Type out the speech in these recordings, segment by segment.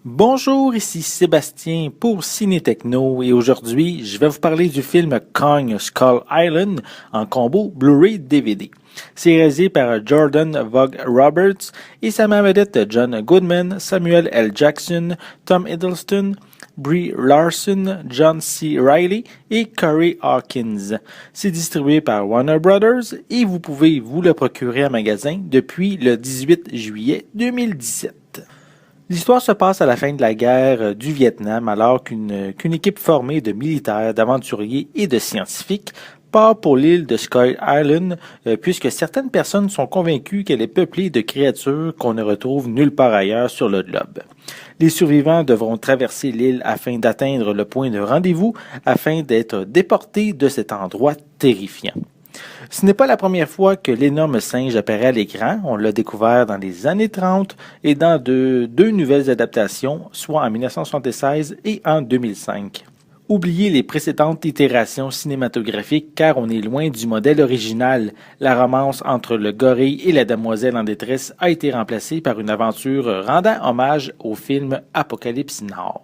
Bonjour, ici Sébastien pour Ciné Techno et aujourd'hui, je vais vous parler du film Kong Skull Island en combo Blu-ray DVD. C'est réalisé par Jordan Vogt Roberts et sa vedette John Goodman, Samuel L. Jackson, Tom Hiddleston, Brie Larson, John C. Reilly et Corey Hawkins. C'est distribué par Warner Brothers et vous pouvez vous le procurer en magasin depuis le 18 juillet 2017. L'histoire se passe à la fin de la guerre du Vietnam alors qu'une équipe formée de militaires, d'aventuriers et de scientifiques part pour l'île de Skull Island puisque certaines personnes sont convaincues qu'elle est peuplée de créatures qu'on ne retrouve nulle part ailleurs sur le globe. Les survivants devront traverser l'île afin d'atteindre le point de rendez-vous afin d'être déportés de cet endroit terrifiant. Ce n'est pas la première fois que l'énorme singe apparaît à l'écran. On l'a découvert dans les années 30 et dans deux nouvelles adaptations, soit en 1976 et en 2005. Oubliez les précédentes itérations cinématographiques car on est loin du modèle original. La romance entre le gorille et la demoiselle en détresse a été remplacée par une aventure rendant hommage au film Apocalypse Now.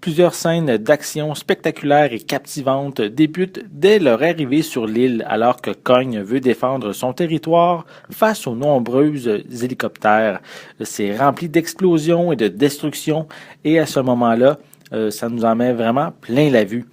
Plusieurs scènes d'action spectaculaires et captivantes débutent dès leur arrivée sur l'île alors que Kong veut défendre son territoire face aux nombreux hélicoptères. C'est rempli d'explosions et de destruction et à ce moment-là, ça nous en met vraiment plein la vue.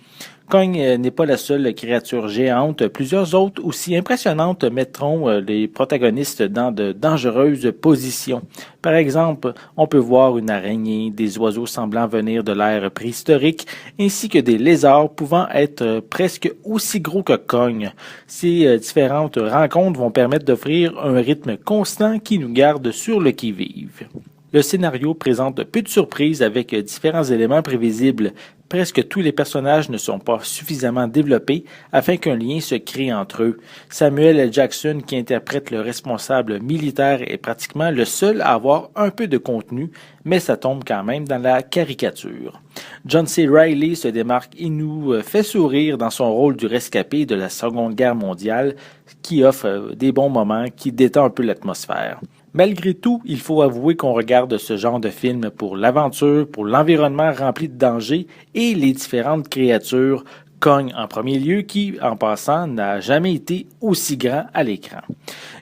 Kong n'est pas la seule créature géante. Plusieurs autres aussi impressionnantes mettront les protagonistes dans de dangereuses positions. Par exemple, on peut voir une araignée, des oiseaux semblant venir de l'ère préhistorique, ainsi que des lézards pouvant être presque aussi gros que Kong. Ces différentes rencontres vont permettre d'offrir un rythme constant qui nous garde sur le qui-vive. Le scénario présente peu de surprises avec différents éléments prévisibles. Presque tous les personnages ne sont pas suffisamment développés afin qu'un lien se crée entre eux. Samuel L. Jackson, qui interprète le responsable militaire, est pratiquement le seul à avoir un peu de contenu, mais ça tombe quand même dans la caricature. John C. Reilly se démarque et nous fait sourire dans son rôle du rescapé de la Seconde Guerre mondiale, qui offre des bons moments, qui détend un peu l'atmosphère. Malgré tout, il faut avouer qu'on regarde ce genre de film pour l'aventure, pour l'environnement rempli de dangers et les différentes créatures, Kong en premier lieu, qui, en passant, n'a jamais été aussi grand à l'écran.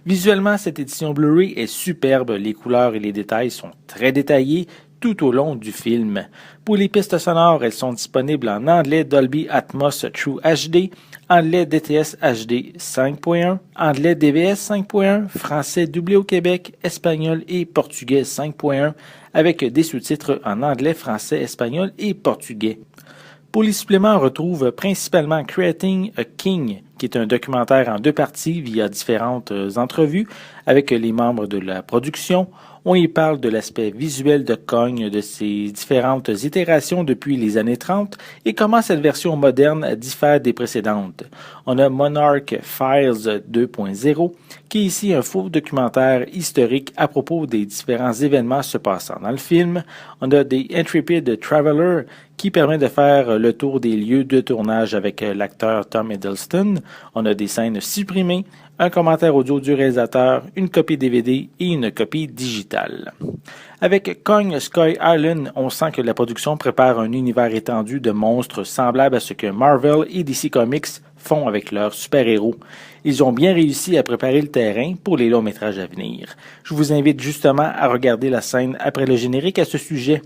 Visuellement, cette édition Blu-ray est superbe, les couleurs et les détails sont très détaillés tout au long du film. Pour les pistes sonores, elles sont disponibles en anglais Dolby Atmos True HD, anglais DTS HD 5.1, anglais DVS 5.1, français doublé au Québec, espagnol et portugais 5.1, avec des sous-titres en anglais, français, espagnol et portugais. Pour les suppléments, on retrouve principalement Creating a King, qui est un documentaire en deux parties via différentes entrevues avec les membres de la production. On y parle de l'aspect visuel de Kong, de ses différentes itérations depuis les années 30 et comment cette version moderne diffère des précédentes. On a Monarch Files 2.0, qui est ici un faux documentaire historique à propos des différents événements se passant dans le film. On a The Intrepid Traveler, qui permet de faire le tour des lieux de tournage avec l'acteur Tom Hiddleston. On a des scènes supprimées, un commentaire audio du réalisateur, une copie DVD et une copie digitale. Avec Kong Skull Island, on sent que la production prépare un univers étendu de monstres semblables à ce que Marvel et DC Comics font avec leurs super-héros. Ils ont bien réussi à préparer le terrain pour les longs métrages à venir. Je vous invite justement à regarder la scène après le générique à ce sujet.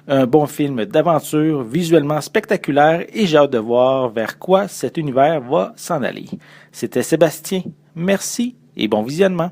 Un bon film d'aventure, visuellement spectaculaire et j'ai hâte de voir vers quoi cet univers va s'en aller. C'était Sébastien. Merci et bon visionnement.